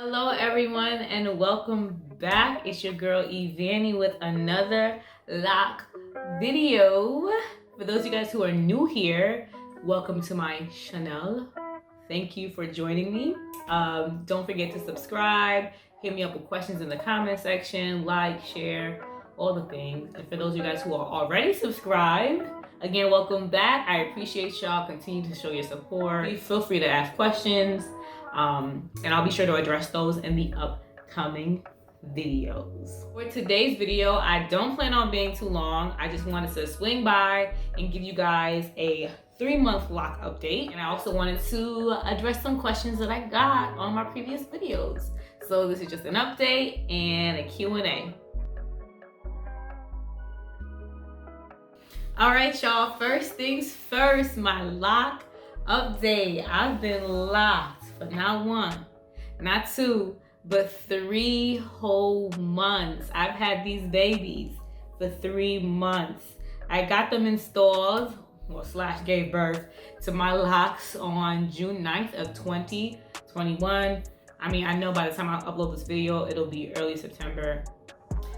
Hello everyone and welcome back. It's your girl Evani with another lock video. For those of you guys who are new here, welcome to my channel. Thank you for joining me. Don't forget to subscribe, hit me up with questions in the comment section, like, share, all the things. And for those of you guys who are already subscribed, again, welcome back. I appreciate y'all. Continue to show your support. Please feel free to ask questions. And I'll be sure to address those in the upcoming videos. For today's video, I don't plan on being too long. I just wanted to swing by and give you guys a 3-month lock update. And I also wanted to address some questions that I got on my previous videos. So this is just an update and a Q&A. All right, y'all, first things first, my lock update. I've been locked for not 1, not 2, but 3 whole months. I've had these babies for 3 months. I got them installed, / gave birth to my locks on June 9th of 2021. I mean, I know by the time I upload this video, it'll be early September.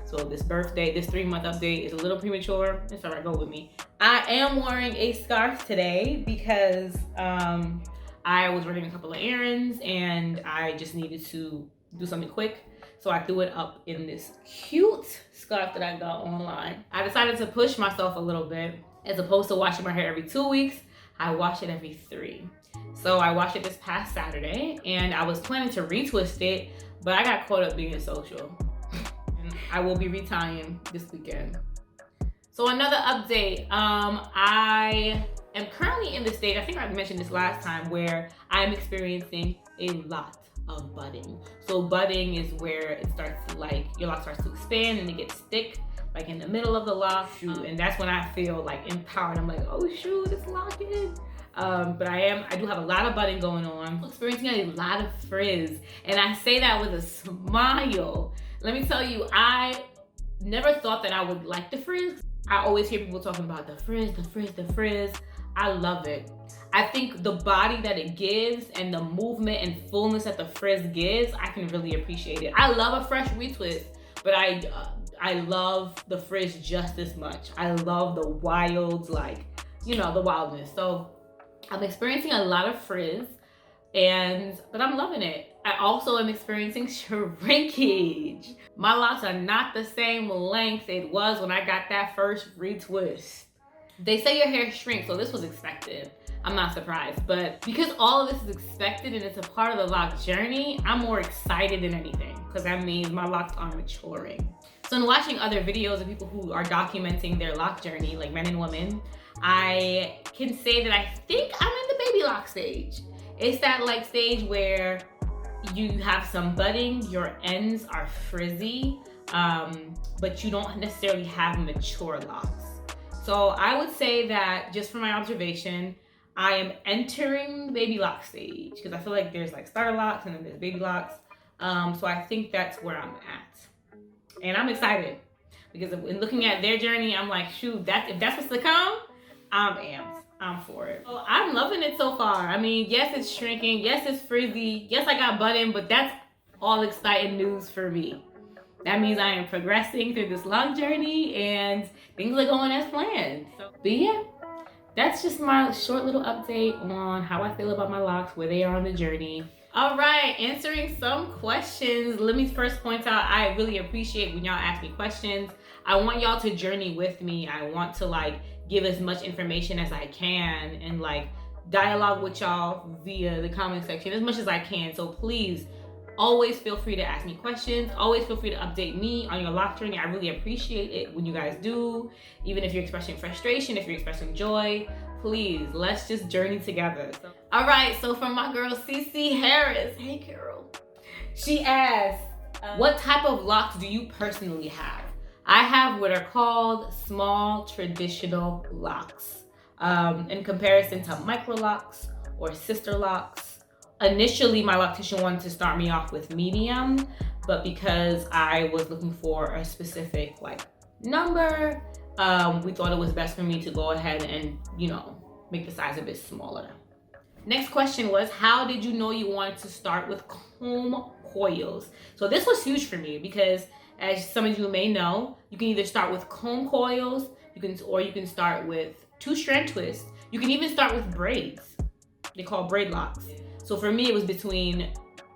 So this 3-month update is a little premature. It's all right, go with me. I am wearing a scarf today because I was running a couple of errands and I just needed to do something quick. So I threw it up in this cute scarf that I got online. I decided to push myself a little bit. As opposed to washing my hair every 2 weeks, I wash it every 3. So I washed it this past Saturday and I was planning to retwist it, but I got caught up being social. I will be retying this weekend. So another update, I am currently in the stage, I think I mentioned this last time, where I'm experiencing a lot of budding. So budding is where it starts to, like, your lock starts to expand and it gets thick, like in the middle of the lock. And that's when I feel like empowered. I'm like, oh shoot, it's locking. But I do have a lot of budding going on. I'm experiencing a lot of frizz. And I say that with a smile. Let me tell you, I never thought that I would like the frizz. I always hear people talking about the frizz, the frizz, the frizz. I love it. I think the body that it gives and the movement and fullness that the frizz gives, I can really appreciate it. I love a fresh retwist, but I love the frizz just as much. I love the wilds, like, you know, the wildness. So I'm experiencing a lot of frizz, but I'm loving it. I also am experiencing shrinkage. My locks are not the same length it was when I got that first retwist. They say your hair shrinks, so this was expected. I'm not surprised, but because all of this is expected and it's a part of the lock journey, I'm more excited than anything because that means my locks are maturing. So in watching other videos of people who are documenting their lock journey, like men and women, I can say that I think I'm in the baby lock stage. It's that like stage where you have some budding, your ends are frizzy, but you don't necessarily have mature locks. So I would say that just from my observation, I am entering baby lock stage because I feel like there's like starter locks and then there's baby locks. So I think that's where I'm at. And I'm excited because in looking at their journey, I'm like, shoot, if that's what's to come, I'm amped. I'm for it. So I'm loving it so far. I mean, yes, it's shrinking. Yes, it's frizzy. Yes, I got budding, but that's all exciting news for me. That means I am progressing through this lock journey and things are going as planned. But yeah, that's just my short little update on how I feel about my locks, where they are on the journey. All right, answering some questions. Let me first point out, I really appreciate when y'all ask me questions. I want y'all to journey with me. I want to like give as much information as I can and like dialogue with y'all via the comment section as much as I can. So please, always feel free to ask me questions. Always feel free to update me on your lock journey. I really appreciate it when you guys do. Even if you're expressing frustration, if you're expressing joy, please, let's just journey together. All right, so from my girl, CC Harris. Hey, Carol. She asked, what type of locks do you personally have? I have what are called small traditional locks. In comparison to micro locks or sister locks. Initially, my loctician wanted to start me off with medium, but because I was looking for a specific like number, we thought it was best for me to go ahead and, you know, make the size a bit smaller. Next question was, how did you know you wanted to start with comb coils. So this was huge for me because, as some of you may know, you can either start with comb coils, you can start with 2-strand twists. You can even start with braids. They call braid locks. So for me, it was between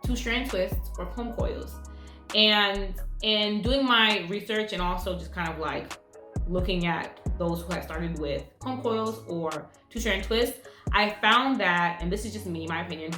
2-strand twists or comb coils. And in doing my research and also just kind of like looking at those who had started with comb coils or 2-strand twists, I found that, and this is just me, my opinion,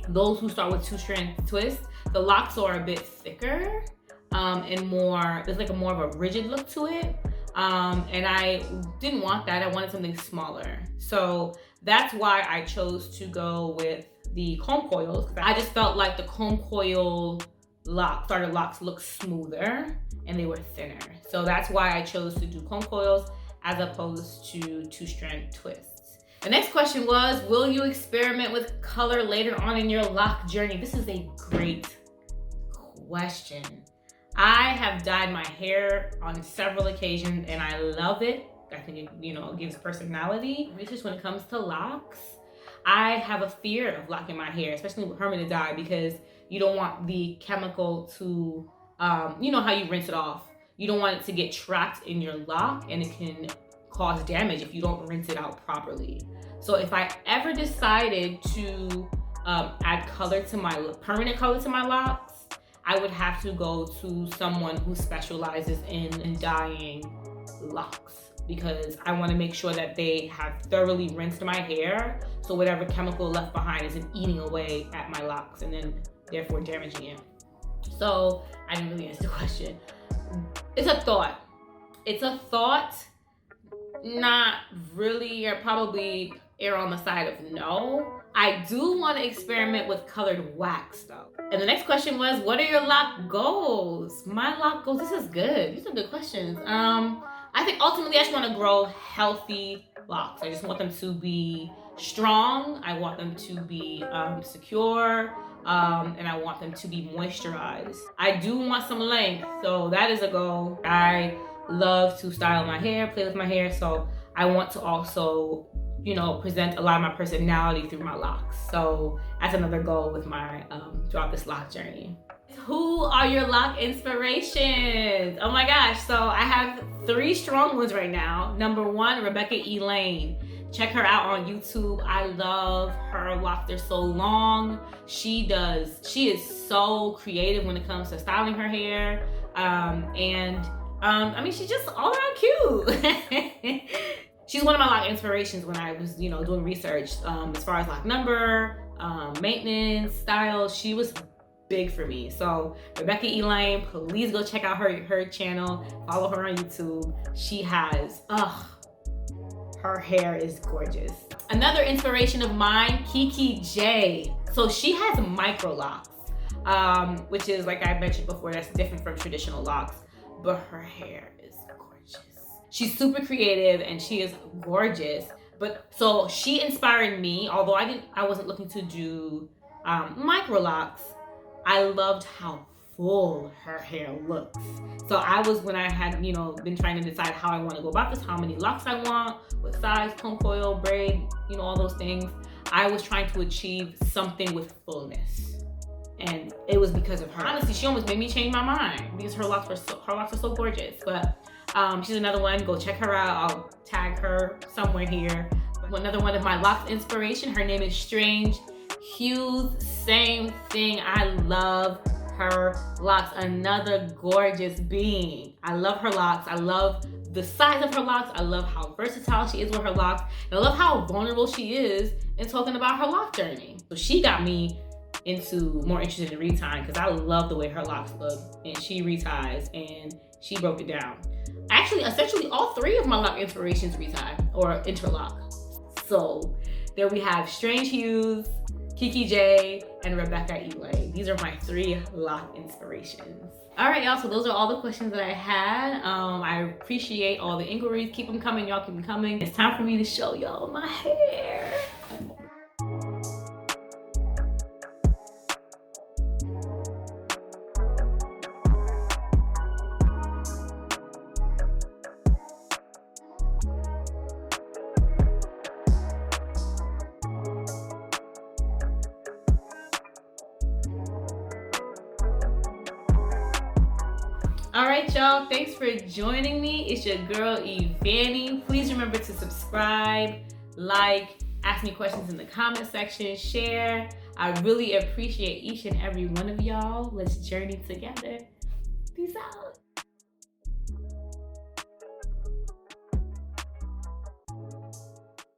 those who start with 2-strand twists, the locks are a bit thicker and more, there's like a more of a rigid look to it. And I didn't want that. I wanted something smaller. So that's why I chose to go with the comb coils. I just felt like the comb coil starter locks looked smoother and they were thinner. So that's why I chose to do comb coils as opposed to 2-strand twists. The next question was, will you experiment with color later on in your lock journey? This is a great question. I have dyed my hair on several occasions and I love it. I think it, gives personality. It's just when it comes to locks, I have a fear of locking my hair, especially with permanent dye, because you don't want the chemical to, you know how you rinse it off. You don't want it to get trapped in your lock and it can cause damage if you don't rinse it out properly. So if I ever decided to add color to my, permanent color to my locks, I would have to go to someone who specializes in dyeing locks, because I want to make sure that they have thoroughly rinsed my hair, so whatever chemical left behind isn't eating away at my locks and then therefore damaging it. So I didn't really answer the question. It's a thought. It's a thought, not really, or probably err on the side of no. I do want to experiment with colored wax though. And the next question was, what are your lock goals? My lock goals, this is good. These are good questions. I think ultimately I just want to grow healthy locks. I just want them to be strong. I want them to be secure. And I want them to be moisturized. I do want some length, so that is a goal. I love to style my hair, play with my hair, so I want to also, present a lot of my personality through my locks. So that's another goal with my throughout this lock journey. Who are your lock inspirations? Oh my gosh, so I have 3 strong ones right now. Number 1, Rebecca Elaine. Check her out on YouTube. I love her locks. They're so long. She is so creative when it comes to styling her hair. She's just all around cute. She's one of my lock inspirations when I was, doing research. As far as lock number, maintenance, style, she was big for me. So Rebecca Elaine, please go check out her channel. Follow her on YouTube. She has, her hair is gorgeous. Another inspiration of mine, Kiki J. So she has micro locks, which is, like I mentioned before, that's different from traditional locks, but her hair is gorgeous. She's super creative and she is gorgeous. But so she inspired me, although I wasn't looking to do micro locks. I loved how full her hair looks. So when I had, been trying to decide how I want to go about this, how many locks I want, what size, comb coil, braid, all those things, I was trying to achieve something with fullness. And it was because of her. Honestly, she almost made me change my mind because her locks are so gorgeous. But she's another one. Go check her out. I'll tag her somewhere here. Another one of my lock inspiration, her name is Strange Hues. Same thing. I love her locks. Another gorgeous being. I love her locks. I love the size of her locks. I love how versatile she is with her locks. And I love how vulnerable she is in talking about her lock journey. So she got me more interested in retying because I love the way her locks look. And she reties and she broke it down. Actually, essentially all 3 of my lock inspirations retie or interlock. So there we have Strange Hues, Kiki J, and Rebecca Elaine. These are my 3 lock inspirations. All right, y'all, so those are all the questions that I had. I appreciate all the inquiries. Keep them coming, y'all, keep them coming. It's time for me to show y'all my hair. All right, y'all. Thanks for joining me. It's your girl, Evanie. Please remember to subscribe, like, ask me questions in the comment section, share. I really appreciate each and every one of y'all. Let's journey together. Peace out.